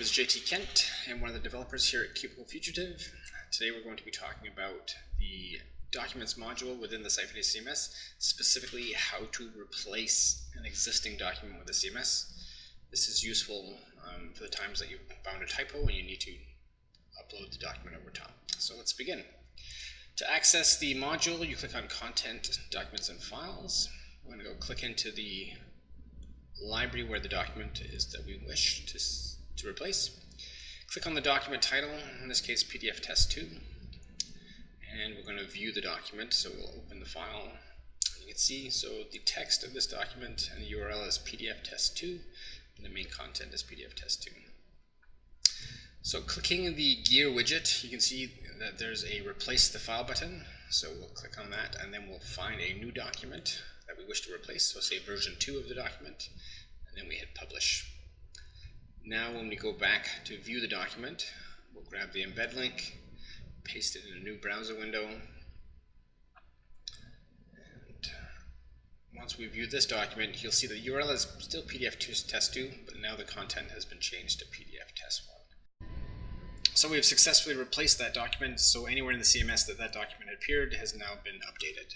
name is JT Kent. I'm one of the developers here at Cubicle Fugitive. Today we're going to be talking about the Documents module within the Sitefinity CMS, specifically how to replace an existing document with a CMS. This is useful for the times that you found a typo and you need to upload the document over top. So let's begin. To access the module, you click on Content, Documents and Files. We're going to go click into the library where the document is that we wish to replace. Click on the document title, in this case PDF Test 2, and we're going to view the document. So we'll open the file. You can see, so the text of this document and the URL is PDF Test 2, and the main content is PDF Test 2. So clicking the gear widget, you can see that there's a replace the file button. So we'll click on that and then we'll find a new document that we wish to replace. So say version 2 of the document, and then we hit publish. Now when we go back to view the document, we'll grab the embed link, paste it in a new browser window, and once we view this document, you'll see the URL is still PDF Test 2, but now the content has been changed to PDF Test 1. So we have successfully replaced that document, so anywhere in the CMS that document appeared has now been updated.